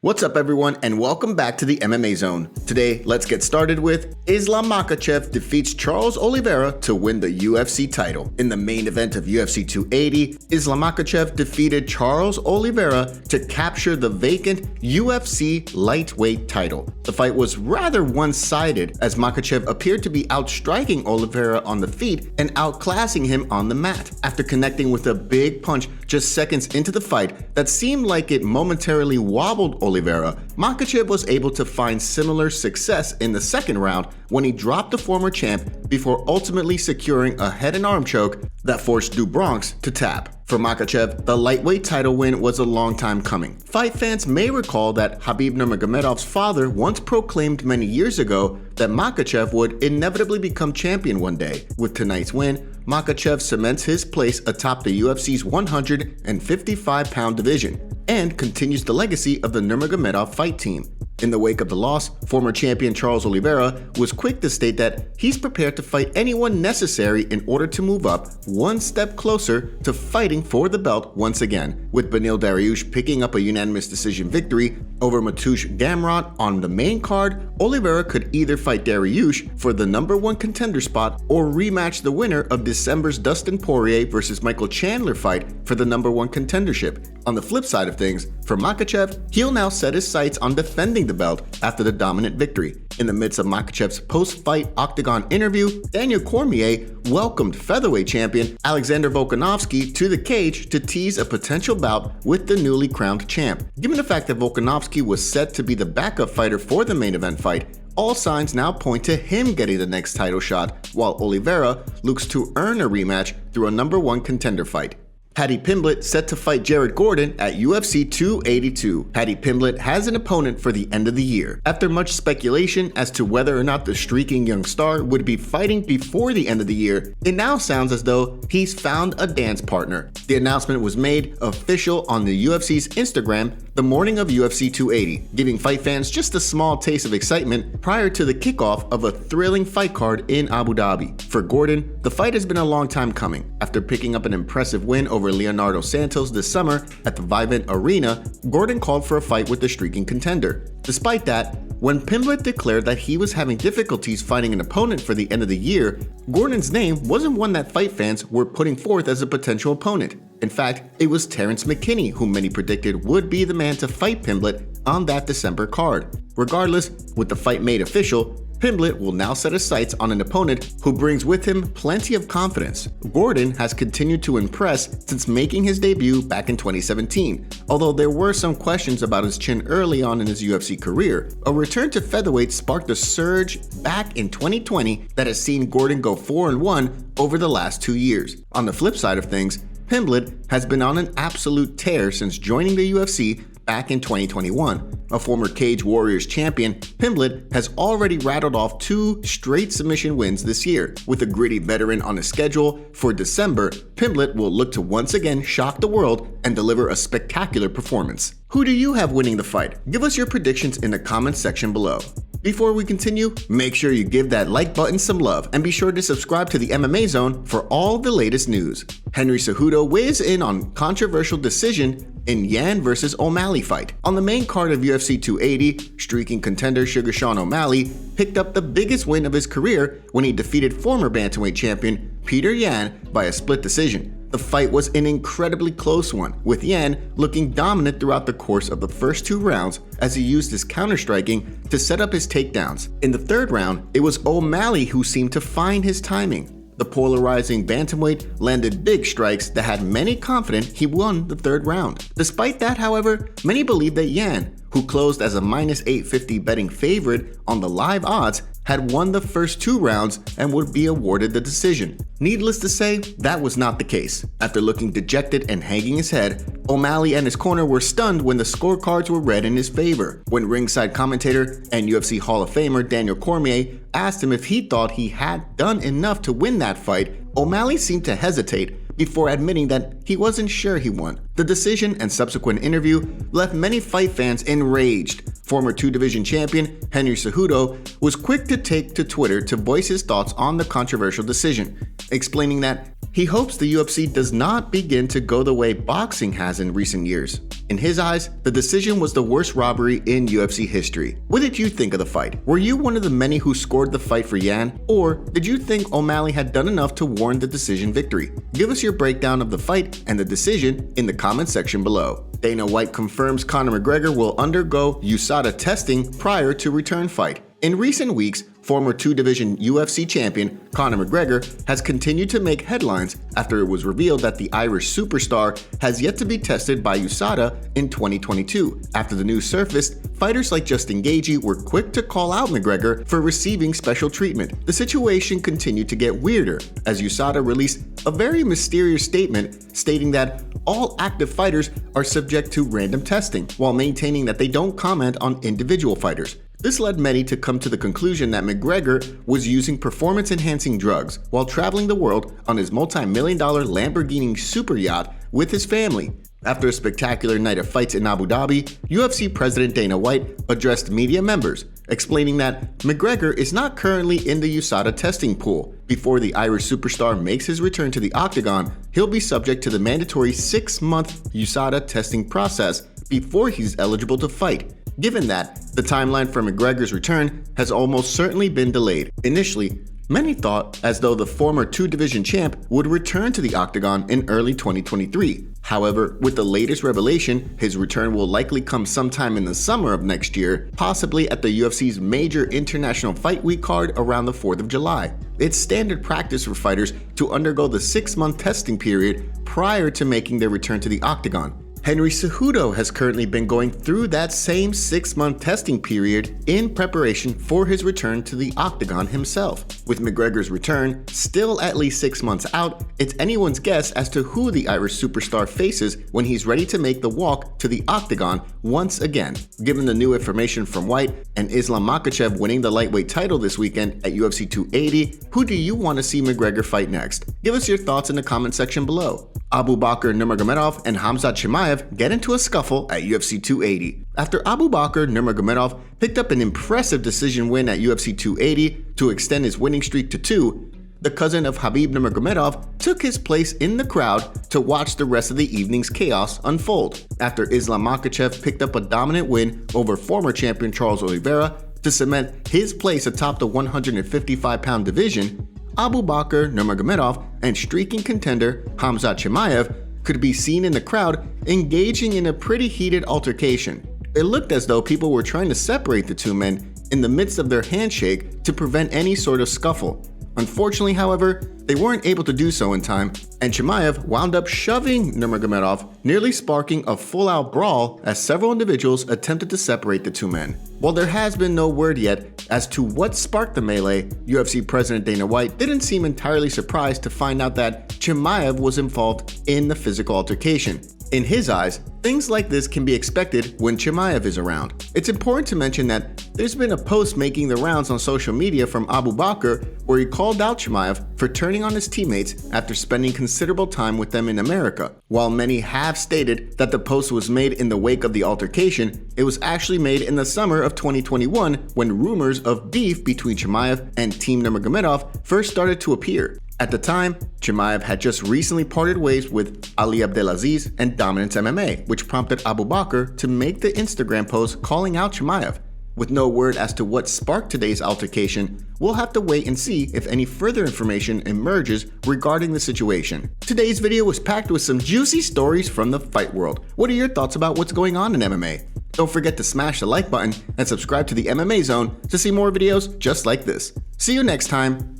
What's up everyone and welcome back to the MMA Zone. Today, let's get started with Islam Makhachev defeats Charles Oliveira to win the UFC title. In the main event of UFC 280, Islam Makhachev defeated Charles Oliveira to capture the vacant UFC lightweight title. The fight was rather one-sided as Makhachev appeared to be outstriking Oliveira on the feet and outclassing him on the mat. After connecting with a big punch just seconds into the fight that seemed like it momentarily wobbled Oliveira, Makhachev was able to find similar success in the second round when he dropped the former champ before ultimately securing a head and arm choke that forced Do Bronx to tap. For Makhachev, the lightweight title win was a long time coming. Fight fans may recall that Khabib Nurmagomedov's father once proclaimed many years ago that Makhachev would inevitably become champion one day. With tonight's win, Makhachev cements his place atop the UFC's 155-pound division and continues the legacy of the Nurmagomedov fight team. In the wake of the loss, former champion Charles Oliveira was quick to state that he's prepared to fight anyone necessary in order to move up one step closer to fighting for the belt once again. With Beneil Dariush picking up a unanimous decision victory over Mateusz Gamrot on the main card, Oliveira could either fight Dariush for the #1 contender spot or rematch the winner of December's Dustin Poirier vs. Michael Chandler fight for the #1 contendership. On the flip side of things, for Makhachev, he'll now set his sights on defending the belt after the dominant victory. In the midst of Makhachev's post-fight Octagon interview, Daniel Cormier welcomed featherweight champion Alexander Volkanovski to the cage to tease a potential bout with the newly crowned champ. Given the fact that Volkanovski was set to be the backup fighter for the main event fight, all signs now point to him getting the next title shot, while Oliveira looks to earn a rematch through a #1 contender fight. Paddy Pimblett set to fight Jared Gordon at UFC 282. Paddy Pimblett has an opponent for the end of the year. After much speculation as to whether or not the streaking young star would be fighting before the end of the year, it now sounds as though he's found a dance partner. The announcement was made official on the UFC's Instagram the morning of UFC 280, giving fight fans just a small taste of excitement prior to the kickoff of a thrilling fight card in Abu Dhabi. For Gordon, the fight has been a long time coming. After picking up an impressive win over Leonardo Santos this summer at the Vivint Arena, Gordon called for a fight with the streaking contender. Despite that, when Pimblett declared that he was having difficulties finding an opponent for the end of the year, Gordon's name wasn't one that fight fans were putting forth as a potential opponent. In fact, it was Terrence McKinney whom many predicted would be the man to fight Pimblett on that December card. Regardless, with the fight made official, Pimblett will now set his sights on an opponent who brings with him plenty of confidence. Gordon has continued to impress since making his debut back in 2017. Although there were some questions about his chin early on in his UFC career, a return to featherweight sparked a surge back in 2020 that has seen Gordon go 4-1 over the last 2 years. On the flip side of things, Pimblett has been on an absolute tear since joining the UFC back in 2021. A former Cage Warriors champion, Pimblett has already rattled off 2 straight submission wins this year. With a gritty veteran on his schedule for December, Pimblett will look to once again shock the world and deliver a spectacular performance. Who do you have winning the fight? Give us your predictions in the comments section below. Before we continue, make sure you give that like button some love and be sure to subscribe to the MMA Zone for all the latest news. Henry Cejudo weighs in on controversial decision in Yan vs. O'Malley fight. On the main card of UFC 280, streaking contender Sugar Sean O'Malley picked up the biggest win of his career when he defeated former bantamweight champion Peter Yan by a split decision. The fight was an incredibly close one, with Yan looking dominant throughout the course of the first 2 rounds as he used his counter-striking to set up his takedowns. In the third round, it was O'Malley who seemed to find his timing. The polarizing bantamweight landed big strikes that had many confident he won the third round. Despite that, however, many believe that Yan, who closed as a -850 betting favorite on the live odds, had won the first 2 rounds and would be awarded the decision. Needless to say, that was not the case. After looking dejected and hanging his head, O'Malley and his corner were stunned when the scorecards were read in his favor. When ringside commentator and UFC Hall of Famer Daniel Cormier asked him if he thought he had done enough to win that fight, O'Malley seemed to hesitate before admitting that he wasn't sure he won. The decision and subsequent interview left many fight fans enraged. Former 2-division champion Henry Cejudo was quick to take to Twitter to voice his thoughts on the controversial decision, explaining that he hopes the UFC does not begin to go the way boxing has in recent years. In his eyes, the decision was the worst robbery in UFC history. What did you think of the fight? Were you one of the many who scored the fight for Yan? Or did you think O'Malley had done enough to warrant the decision victory? Give us your breakdown of the fight and the decision in the comment section below. Dana White confirms Conor McGregor will undergo USADA testing prior to return fight. In recent weeks, former two-division UFC champion Conor McGregor has continued to make headlines after it was revealed that the Irish superstar has yet to be tested by USADA in 2022. After the news surfaced, fighters like Justin Gaethje were quick to call out McGregor for receiving special treatment. The situation continued to get weirder as USADA released a very mysterious statement stating that all active fighters are subject to random testing, while maintaining that they don't comment on individual fighters. This led many to come to the conclusion that McGregor was using performance-enhancing drugs while traveling the world on his multi-million-dollar Lamborghini super yacht with his family. After a spectacular night of fights in Abu Dhabi, UFC President Dana White addressed media members, explaining that McGregor is not currently in the USADA testing pool. Before the Irish superstar makes his return to the octagon, he'll be subject to the mandatory 6-month USADA testing process before he's eligible to fight. Given that, the timeline for McGregor's return has almost certainly been delayed. Initially, many thought as though the former two-division champ would return to the octagon in early 2023. However, with the latest revelation, his return will likely come sometime in the summer of next year, possibly at the UFC's major International Fight Week card around the 4th of July. It's standard practice for fighters to undergo the 6-month testing period prior to making their return to the octagon. Henry Cejudo has currently been going through that same 6-month testing period in preparation for his return to the octagon himself. With McGregor's return still at least 6 months out, it's anyone's guess as to who the Irish superstar faces when he's ready to make the walk to the octagon once again. Given the new information from White and Islam Makhachev winning the lightweight title this weekend at UFC 280, who do you want to see McGregor fight next? Give us your thoughts in the comment section below. Abubakar Nurmagomedov and Khamzat Chimaev get into a scuffle at UFC 280. After Abubakar Nurmagomedov picked up an impressive decision win at UFC 280 to extend his winning streak to 2, the cousin of Khabib Nurmagomedov took his place in the crowd to watch the rest of the evening's chaos unfold. After Islam Makhachev picked up a dominant win over former champion Charles Oliveira to cement his place atop the 155-pound division, Abubakar Nurmagomedov and streaking contender Khamzat Chimaev could be seen in the crowd engaging in a pretty heated altercation. It looked as though people were trying to separate the two men in the midst of their handshake to prevent any sort of scuffle. Unfortunately, however, they weren't able to do so in time, and Chimaev wound up shoving Nurmagomedov, nearly sparking a full-out brawl as several individuals attempted to separate the two men. While there has been no word yet as to what sparked the melee, UFC President Dana White didn't seem entirely surprised to find out that Chimaev was involved in the physical altercation. In his eyes, things like this can be expected when Chimaev is around. It's important to mention that there's been a post making the rounds on social media from Abubakar where he called out Chimaev for turning on his teammates after spending considerable time with them in America. While many have stated that the post was made in the wake of the altercation, it was actually made in the summer of 2021 when rumors of beef between Chimaev and Team Nurmagomedov first started to appear. At the time, Chimaev had just recently parted ways with Ali Abdelaziz and Dominance MMA, which prompted Abubakar to make the Instagram post calling out Chimaev. With no word as to what sparked today's altercation, we'll have to wait and see if any further information emerges regarding the situation. Today's video was packed with some juicy stories from the fight world. What are your thoughts about what's going on in MMA? Don't forget to smash the like button and subscribe to the MMA Zone to see more videos just like this. See you next time.